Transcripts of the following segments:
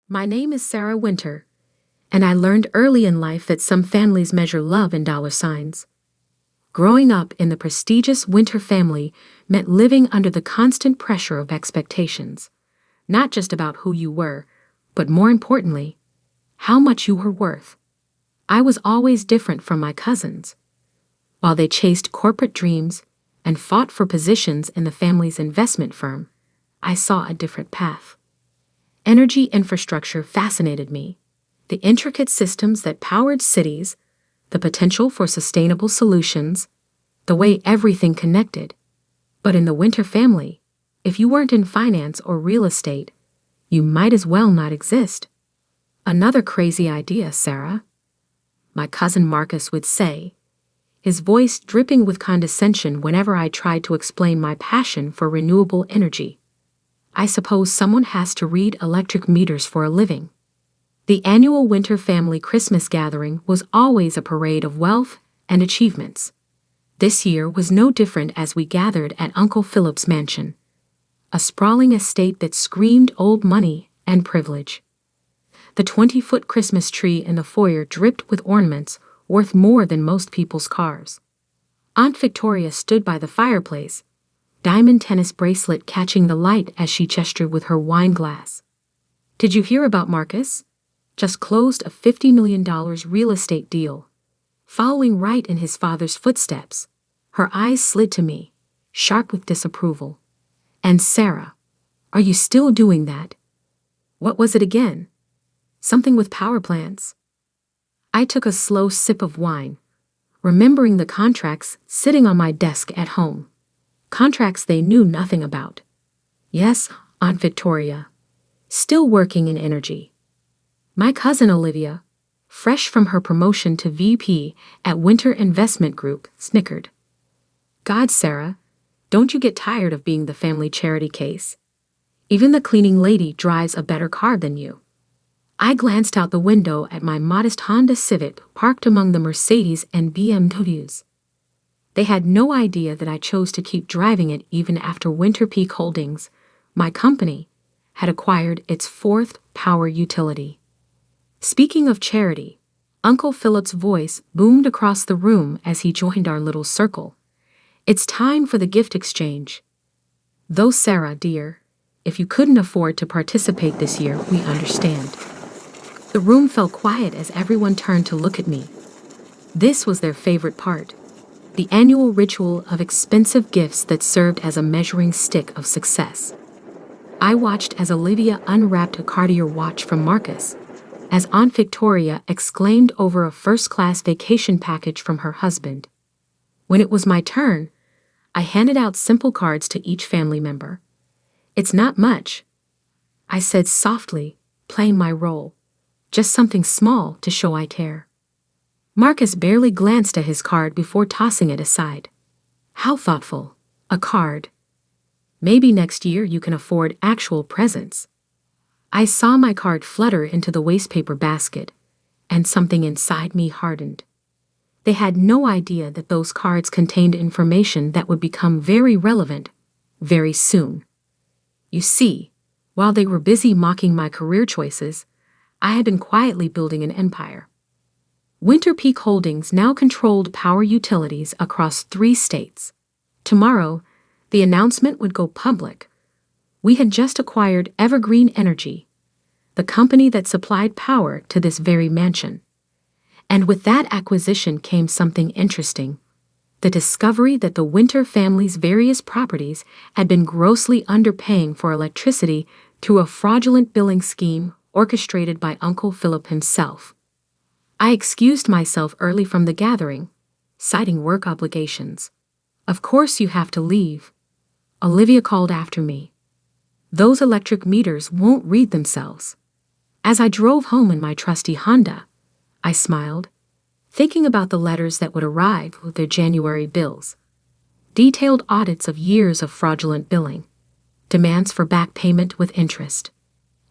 My name is Sarah Winter, and I learned early in life that some families measure love in dollar signs. Growing up in the prestigious Winter family meant living under the constant pressure of expectations, not just about who you were, but more importantly, how much you were worth. I was always different from my cousins. While they chased corporate dreams and fought for positions in the family's investment firm, I saw a different path. Energy infrastructure fascinated me. The intricate systems that powered cities, the potential for sustainable solutions, the way everything connected. But in the Winter family, if you weren't in finance or real estate, you might as well not exist. Another crazy idea, Sarah, my cousin Marcus would say, his voice dripping with condescension whenever I tried to explain my passion for renewable energy. I suppose someone has to read electric meters for a living. The annual Winter family Christmas gathering was always a parade of wealth and achievements. This year was no different as we gathered at Uncle Philip's mansion, a sprawling estate that screamed old money and privilege. The 20-foot Christmas tree in the foyer dripped with ornaments worth more than most people's cars. Aunt Victoria stood by the fireplace, diamond tennis bracelet catching the light as she gestured with her wine glass. Did you hear about Marcus? Just closed a $50 million real estate deal. Following right in his father's footsteps, her eyes slid to me, sharp with disapproval. And Sarah, are you still doing that? What was it again? Something with power plants? I took a slow sip of wine, remembering the contracts sitting on my desk at home. Contracts they knew nothing about. Yes, Aunt Victoria, still working in energy. My cousin Olivia, fresh from her promotion to VP at Winter Investment Group, snickered. God, Sarah, don't you get tired of being the family charity case? Even the cleaning lady drives a better car than you. I glanced out the window at my modest Honda Civic parked among the Mercedes and BMWs. They had no idea that I chose to keep driving it even after Winter Peak Holdings, my company, had acquired its fourth power utility. Speaking of charity, Uncle Philip's voice boomed across the room as he joined our little circle. It's time for the gift exchange. Though Sarah, dear, if you couldn't afford to participate this year, we understand. The room fell quiet as everyone turned to look at me. This was their favorite part. The annual ritual of expensive gifts that served as a measuring stick of success. I watched as Olivia unwrapped a Cartier watch from Marcus, as Aunt Victoria exclaimed over a first-class vacation package from her husband. When it was my turn, I handed out simple cards to each family member. It's not much, I said softly, playing my role. Just something small to show I care. Marcus barely glanced at his card before tossing it aside. How thoughtful. A card. Maybe next year you can afford actual presents. I saw my card flutter into the wastepaper basket, and something inside me hardened. They had no idea that those cards contained information that would become very relevant very soon. You see, while they were busy mocking my career choices, I had been quietly building an empire. Winter Peak Holdings now controlled power utilities across 3 states. Tomorrow, the announcement would go public. We had just acquired Evergreen Energy, the company that supplied power to this very mansion. And with that acquisition came something interesting. The discovery that the Winter family's various properties had been grossly underpaying for electricity through a fraudulent billing scheme orchestrated by Uncle Philip himself. I excused myself early from the gathering, citing work obligations. Of course you have to leave. Olivia called after me. Those electric meters won't read themselves. As I drove home in my trusty Honda, I smiled, thinking about the letters that would arrive with their January bills. Detailed audits of years of fraudulent billing, demands for back payment with interest,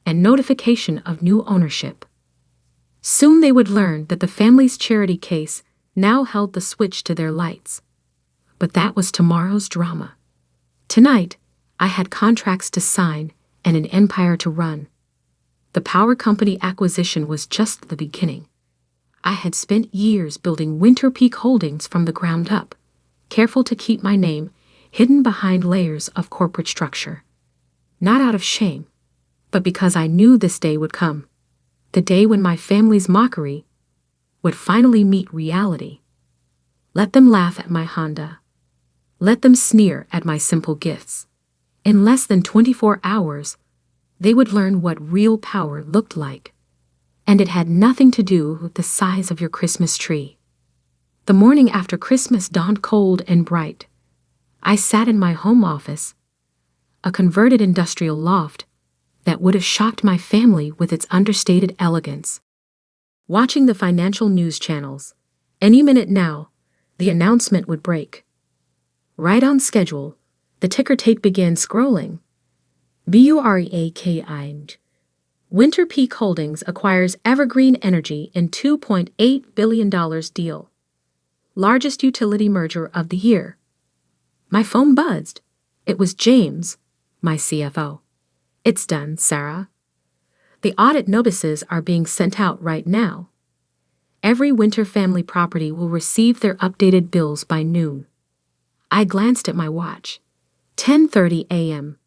and notification of new ownership. Soon they would learn that the family's charity case now held the switch to their lights. But that was tomorrow's drama. Tonight, I had contracts to sign and an empire to run. The power company acquisition was just the beginning. I had spent years building Winter Peak Holdings from the ground up, careful to keep my name hidden behind layers of corporate structure. Not out of shame, but because I knew this day would come. The day when my family's mockery would finally meet reality. Let them laugh at my Honda. Let them sneer at my simple gifts. In less than 24 hours, they would learn what real power looked like. And it had nothing to do with the size of your Christmas tree. The morning after Christmas dawned cold and bright. I sat in my home office, a converted industrial loft that would have shocked my family with its understated elegance. Watching the financial news channels, any minute now, the announcement would break. Right on schedule, the ticker tape began scrolling. BUREAKI. Winter Peak Holdings acquires Evergreen Energy in $2.8 billion deal. Largest utility merger of the year. My phone buzzed. It was James, my CFO. It's done, Sarah. The audit notices are being sent out right now. Every Winter family property will receive their updated bills by noon. I glanced at my watch. 10:30 a.m.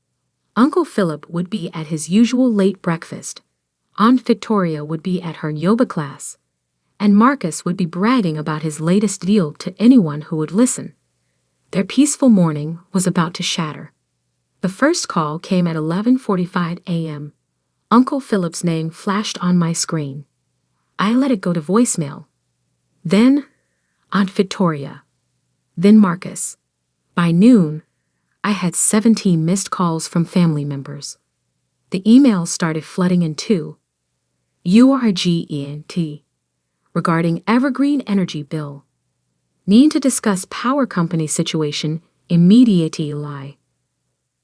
Uncle Philip would be at his usual late breakfast. Aunt Victoria would be at her yoga class. And Marcus would be bragging about his latest deal to anyone who would listen. Their peaceful morning was about to shatter. The first call came at 11:45 a.m. Uncle Philip's name flashed on my screen. I let it go to voicemail. Then, Aunt Victoria. Then Marcus. By noon, I had 17 missed calls from family members. The emails started flooding in too. URGENT. Regarding Evergreen Energy bill. Need to discuss power company situation immediately.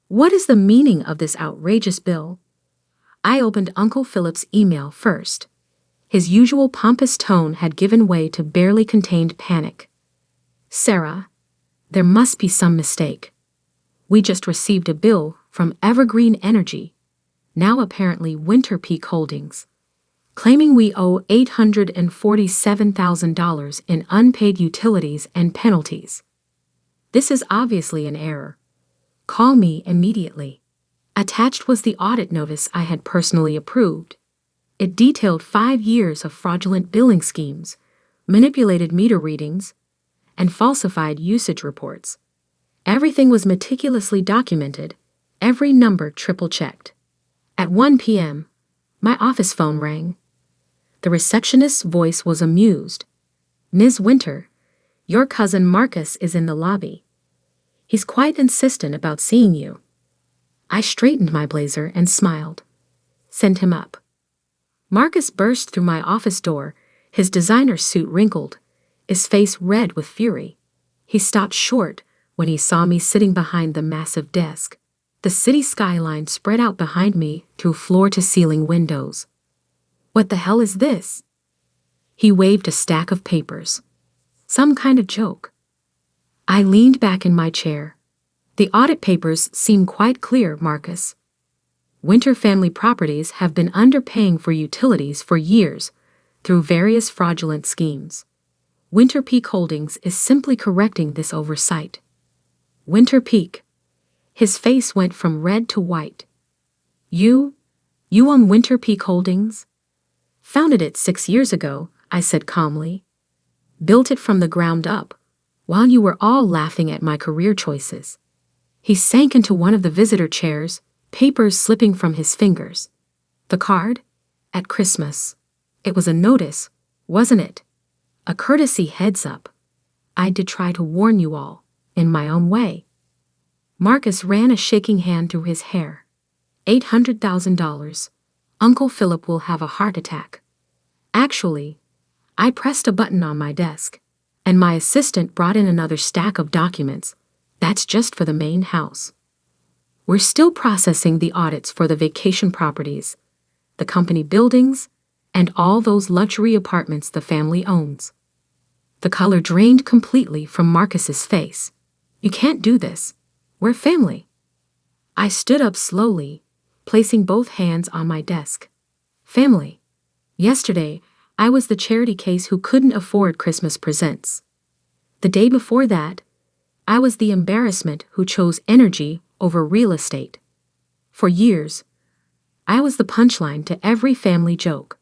What is the meaning of this outrageous bill? I opened Uncle Philip's email first. His usual pompous tone had given way to barely contained panic. Sarah, there must be some mistake. We just received a bill from Evergreen Energy, now apparently Winter Peak Holdings, claiming we owe $847,000 in unpaid utilities and penalties. This is obviously an error. Call me immediately. Attached was the audit notice I had personally approved. It detailed 5 years of fraudulent billing schemes, manipulated meter readings, and falsified usage reports. Everything was meticulously documented, every number triple-checked. At 1 p.m., my office phone rang. The receptionist's voice was amused. Ms. Winter, your cousin Marcus is in the lobby. He's quite insistent about seeing you. I straightened my blazer and smiled. Send him up. Marcus burst through my office door, his designer suit wrinkled, his face red with fury. He stopped short when he saw me sitting behind the massive desk. The city skyline spread out behind me through floor-to-ceiling windows. What the hell is this? He waved a stack of papers. Some kind of joke. I leaned back in my chair. The audit papers seem quite clear, Marcus. Winter family properties have been underpaying for utilities for years through various fraudulent schemes. Winter Peak Holdings is simply correcting this oversight. Winter Peak. His face went from red to white. You own Winter Peak Holdings? Founded it 6 years ago, I said calmly. Built it from the ground up, while you were all laughing at my career choices. He sank into one of the visitor chairs, papers slipping from his fingers. The card? At Christmas. It was a notice, wasn't it? A courtesy heads up. I did try to warn you all, in my own way. Marcus ran a shaking hand through his hair. $800,000. Uncle Philip will have a heart attack. Actually, I pressed a button on my desk, and my assistant brought in another stack of documents. That's just for the main house. We're still processing the audits for the vacation properties, the company buildings, and all those luxury apartments the family owns. The color drained completely from Marcus's face. You can't do this. We're family. I stood up slowly, placing both hands on my desk. Family. Yesterday, I was the charity case who couldn't afford Christmas presents. The day before that, I was the embarrassment who chose energy over real estate. For years, I was the punchline to every family joke.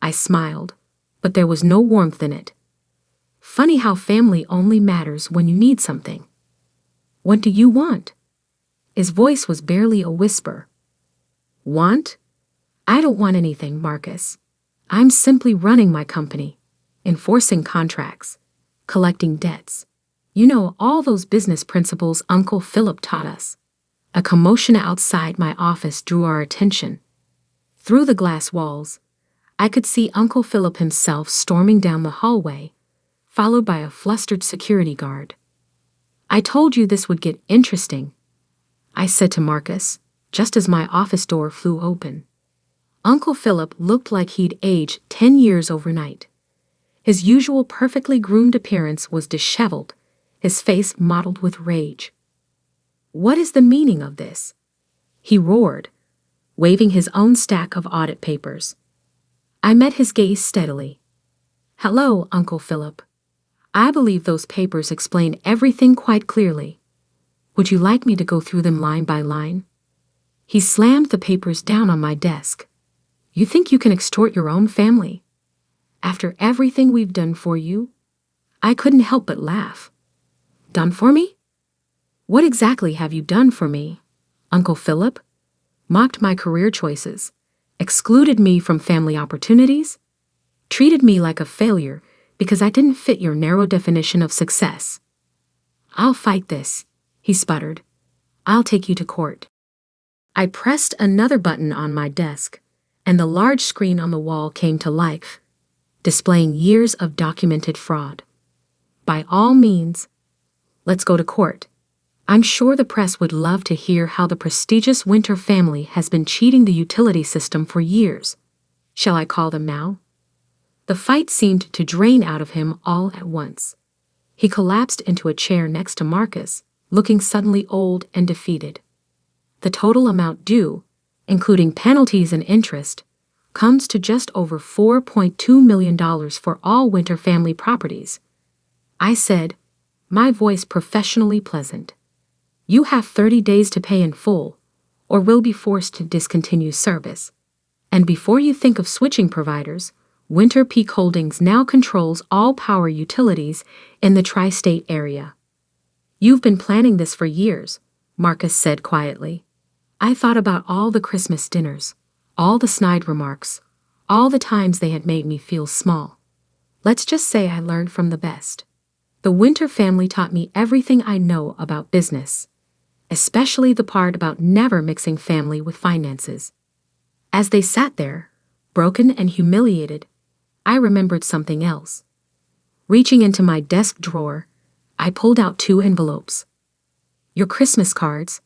I smiled, but there was no warmth in it. Funny how family only matters when you need something. What do you want? His voice was barely a whisper. Want? I don't want anything, Marcus. I'm simply running my company, enforcing contracts, collecting debts. You know, all those business principles Uncle Philip taught us. A commotion outside my office drew our attention. Through the glass walls, I could see Uncle Philip himself storming down the hallway, followed by a flustered security guard. I told you this would get interesting, I said to Marcus, just as my office door flew open. Uncle Philip looked like he'd aged 10 years overnight. His usual perfectly groomed appearance was disheveled, his face mottled with rage. What is the meaning of this? He roared, waving his own stack of audit papers. I met his gaze steadily. Hello, Uncle Philip. I believe those papers explain everything quite clearly. Would you like me to go through them line by line? He slammed the papers down on my desk. You think you can extort your own family? After everything we've done for you? I couldn't help but laugh. Done for me? What exactly have you done for me, Uncle Philip? Mocked my career choices, excluded me from family opportunities, treated me like a failure because I didn't fit your narrow definition of success. I'll fight this, he sputtered. I'll take you to court. I pressed another button on my desk, and the large screen on the wall came to life, displaying years of documented fraud. By all means, let's go to court. I'm sure the press would love to hear how the prestigious Winter family has been cheating the utility system for years. Shall I call them now? The fight seemed to drain out of him all at once. He collapsed into a chair next to Marcus, looking suddenly old and defeated. The total amount due, including penalties and interest, comes to just over $4.2 million for all Winter family properties. I said, my voice professionally pleasant. You have 30 days to pay in full, or will be forced to discontinue service. And before you think of switching providers, Winter Peak Holdings now controls all power utilities in the tri-state area. You've been planning this for years, Marcus said quietly. I thought about all the Christmas dinners, all the snide remarks, all the times they had made me feel small. Let's just say I learned from the best. The Winter family taught me everything I know about business, especially the part about never mixing family with finances. As they sat there, broken and humiliated, I remembered something else. Reaching into my desk drawer, I pulled out 2 envelopes. Your Christmas cards,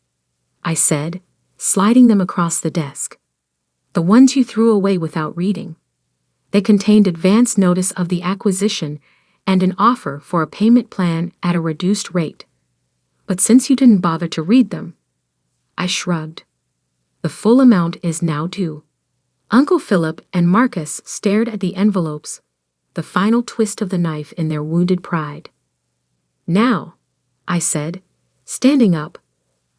I said, sliding them across the desk. The ones you threw away without reading. They contained advance notice of the acquisition and an offer for a payment plan at a reduced rate. But since you didn't bother to read them, I shrugged. The full amount is now due. Uncle Philip and Marcus stared at the envelopes, the final twist of the knife in their wounded pride. Now, I said, standing up,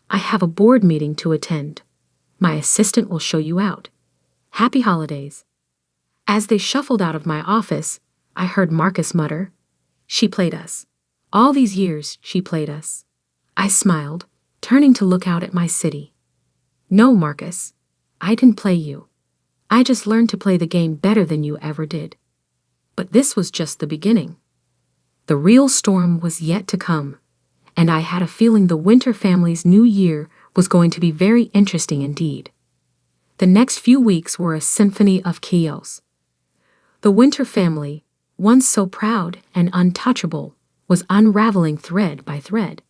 I have a board meeting to attend. My assistant will show you out. Happy holidays. As they shuffled out of my office, I heard Marcus mutter, She played us. All these years, she played us. I smiled, turning to look out at my city. No, Marcus, I didn't play you. I just learned to play the game better than you ever did. But this was just the beginning. The real storm was yet to come, and I had a feeling the Winter family's new year was going to be very interesting indeed. The next few weeks were a symphony of chaos. The Winter family, once so proud and untouchable, was unraveling thread by thread.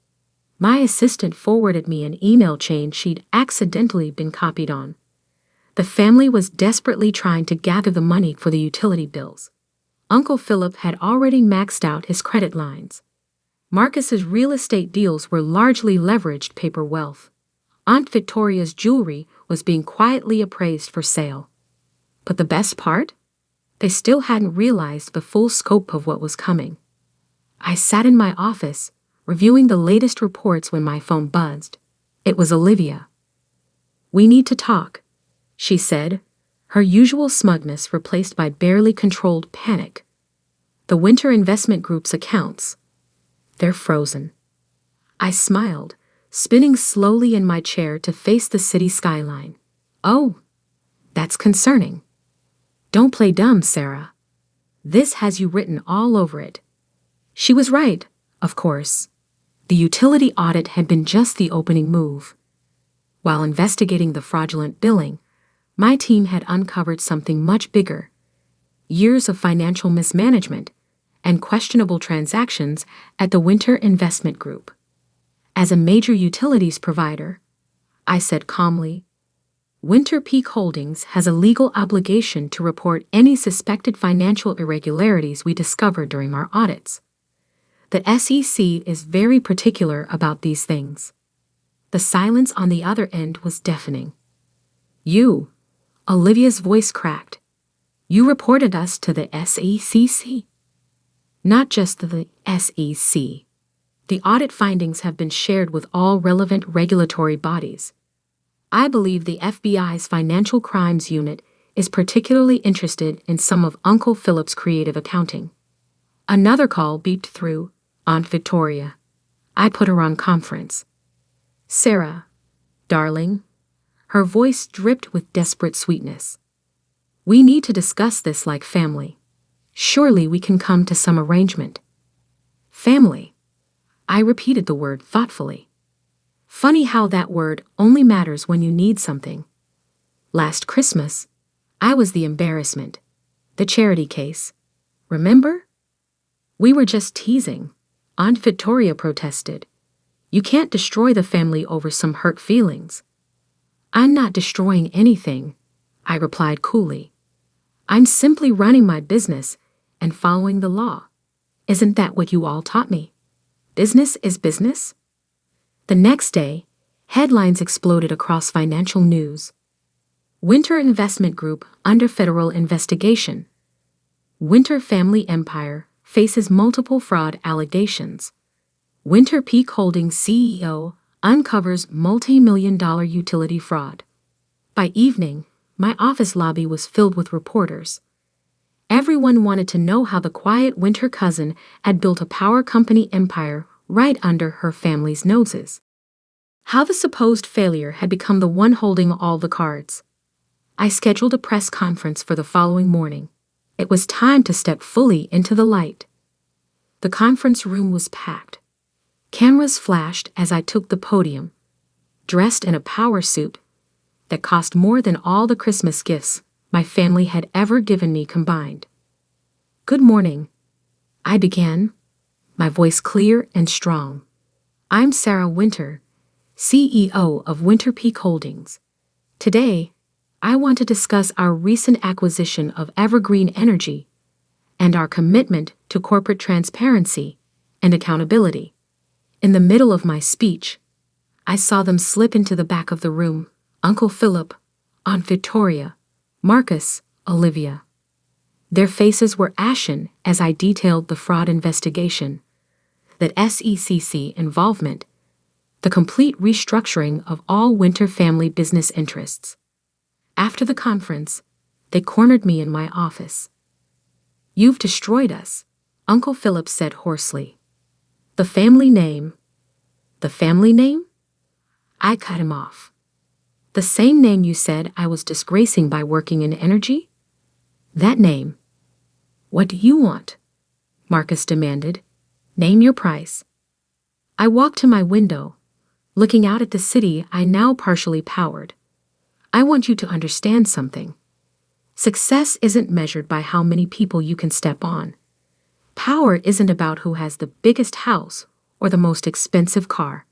My assistant forwarded me an email chain she'd accidentally been copied on. The family was desperately trying to gather the money for the utility bills. Uncle Philip had already maxed out his credit lines. Marcus's real estate deals were largely leveraged paper wealth. Aunt Victoria's jewelry was being quietly appraised for sale. But the best part? They still hadn't realized the full scope of what was coming. I sat in my office, reviewing the latest reports when my phone buzzed. It was Olivia. "We need to talk," she said, her usual smugness replaced by barely controlled panic. "The Winter Investment Group's accounts. They're frozen." I smiled, spinning slowly in my chair to face the city skyline. "Oh, that's concerning. Don't play dumb, Sarah. This has you written all over it." She was right, of course. The utility audit had been just the opening move. While investigating the fraudulent billing, my team had uncovered something much bigger: years of financial mismanagement and questionable transactions at the Winter Investment Group. "As a major utilities provider," I said calmly, "Winter Peak Holdings has a legal obligation to report any suspected financial irregularities we discover during our audits. The SEC is very particular about these things." The silence on the other end was deafening. "You," Olivia's voice cracked, "you reported us to the SEC?" "Not just the SEC. The audit findings have been shared with all relevant regulatory bodies. I believe the FBI's Financial Crimes Unit is particularly interested in some of Uncle Philip's creative accounting." Another call beeped through. Aunt Victoria. I put her on conference. "Sarah, darling." Her voice dripped with desperate sweetness. "We need to discuss this like family. Surely we can come to some arrangement." Family. I repeated the word thoughtfully. Funny how that word only matters when you need something. Last Christmas, I was the embarrassment. The charity case. Remember? "We were just teasing," Aunt Victoria protested. "You can't destroy the family over some hurt feelings." "I'm not destroying anything," I replied coolly. "I'm simply running my business and following the law. Isn't that what you all taught me? Business is business?" The next day, headlines exploded across financial news. Winter Investment Group under federal investigation. Winter family empire faces multiple fraud allegations. Winter Peak Holdings CEO uncovers multi-million-dollar utility fraud. By evening, my office lobby was filled with reporters. Everyone wanted to know how the quiet winter cousin had built a power company empire right under her family's noses. How the supposed failure had become the one holding all the cards. I scheduled a press conference for the following morning. It was time to step fully into the light. The conference room was packed. Cameras flashed as I took the podium, dressed in a power suit that cost more than all the Christmas gifts my family had ever given me combined. "Good morning," I began, my voice clear and strong. "I'm Sarah Winter, CEO of Winter Peak Holdings. Today, I want to discuss our recent acquisition of Evergreen Energy and our commitment to corporate transparency and accountability." In the middle of my speech, I saw them slip into the back of the room: Uncle Philip, Aunt Victoria, Marcus, Olivia. Their faces were ashen as I detailed the fraud investigation, that SEC involvement, the complete restructuring of all Winter family business interests. After the conference, they cornered me in my office. "You've destroyed us," Uncle Philip said hoarsely. "The family name." "The family name?" I cut him off. "The same name you said I was disgracing by working in energy? That name." "What do you want?" Marcus demanded. "Name your price." I walked to my window, looking out at the city I now partially powered. "I want you to understand something. Success isn't measured by how many people you can step on. Power isn't about who has the biggest house or the most expensive car."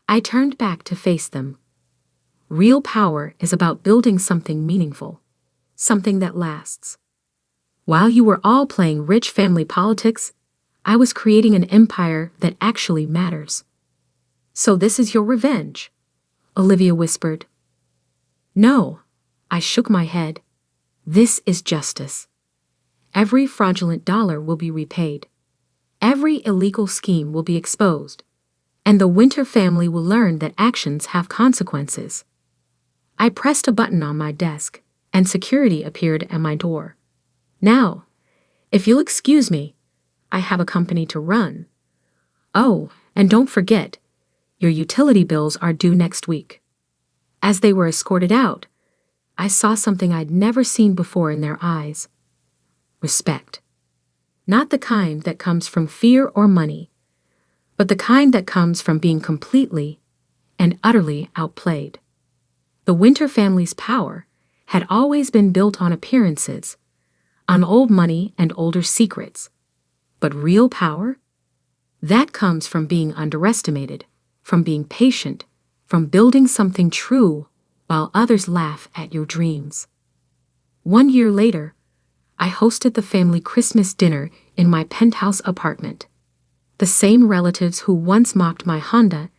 I turned back to face them. Real power is about building something meaningful, something that lasts. While you were all playing rich family politics, I was creating an empire that actually matters. "So this is your revenge?" Olivia whispered. "No," I shook my head. This is justice. Every fraudulent dollar will be repaid. Every illegal scheme will be exposed. And the Winter family will learn that actions have consequences. I pressed a button on my desk, and security appeared at my door. Now, if you'll excuse me, I have a company to run. Oh, and don't forget, your utility bills are due next week. As they were escorted out, I saw something I'd never seen before in their eyes. Respect. Not the kind that comes from fear or money, but the kind that comes from being completely and utterly outplayed. The Winter family's power had always been built on appearances, on old money and older secrets. But real power? That comes from being underestimated, from being patient, from building something true while others laugh at your dreams. 1 year later, I hosted the family Christmas dinner in my penthouse apartment. The same relatives who once mocked my Honda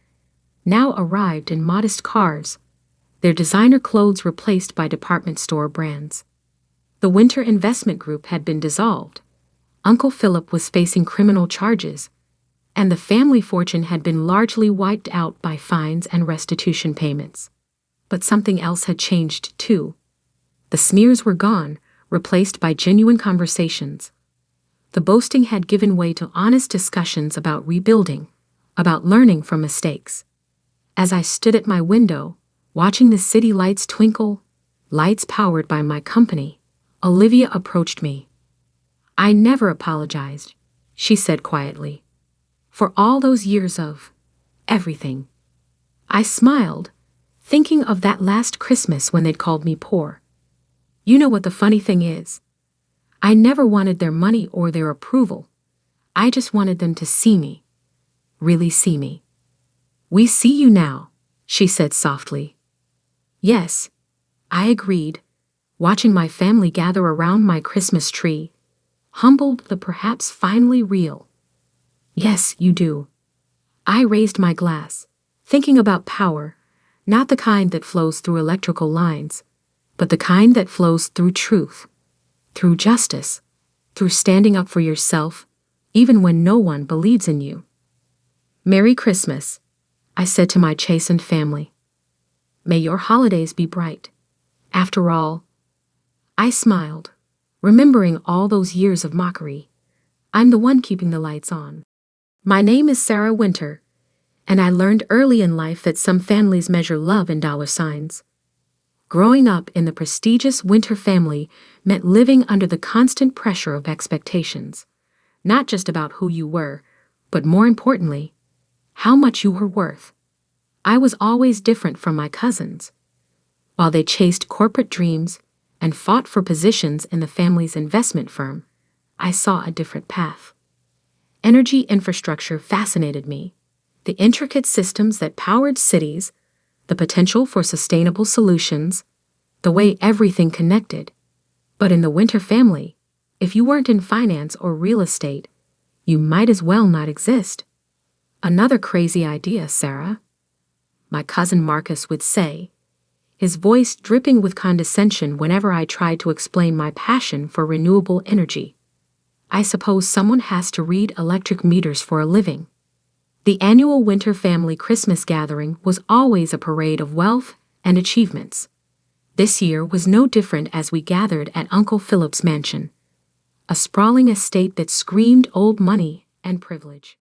now arrived in modest cars, their designer clothes replaced by department store brands. The Winter investment group had been dissolved. Uncle Philip was facing criminal charges, and the family fortune had been largely wiped out by fines and restitution payments. But something else had changed too. The smears were gone, replaced by genuine conversations. The boasting had given way to honest discussions about rebuilding, about learning from mistakes. As I stood at my window, watching the city lights twinkle, lights powered by my company, Olivia approached me. "I never apologized," she said quietly, "for all those years of everything." I smiled, thinking of that last Christmas when they'd called me poor. You know what the funny thing is? I never wanted their money or their approval. I just wanted them to see me. Really see me. "We see you now," she said softly. Yes, I agreed, watching my family gather around my Christmas tree, humbled but perhaps finally real. "Yes, you do." I raised my glass, thinking about power, not the kind that flows through electrical lines, but the kind that flows through truth, through justice, through standing up for yourself, even when no one believes in you. "Merry Christmas," I said to my chastened family. "May your holidays be bright." After all, I smiled, remembering all those years of mockery. I'm the one keeping the lights on. My name is Sarah Winter, and I learned early in life that some families measure love in dollar signs. Growing up in the prestigious Winter family meant living under the constant pressure of expectations, not just about who you were, but more importantly, how much you were worth. I was always different from my cousins. While they chased corporate dreams and fought for positions in the family's investment firm, I saw a different path. Energy infrastructure fascinated me, the intricate systems that powered cities, the potential for sustainable solutions, the way everything connected. But in the Winter family, if you weren't in finance or real estate, you might as well not exist. "Another crazy idea, Sarah," my cousin Marcus would say, his voice dripping with condescension whenever I tried to explain my passion for renewable energy. "I suppose someone has to read electric meters for a living." The annual Winter family Christmas gathering was always a parade of wealth and achievements. This year was no different as we gathered at Uncle Philip's mansion, a sprawling estate that screamed old money and privilege.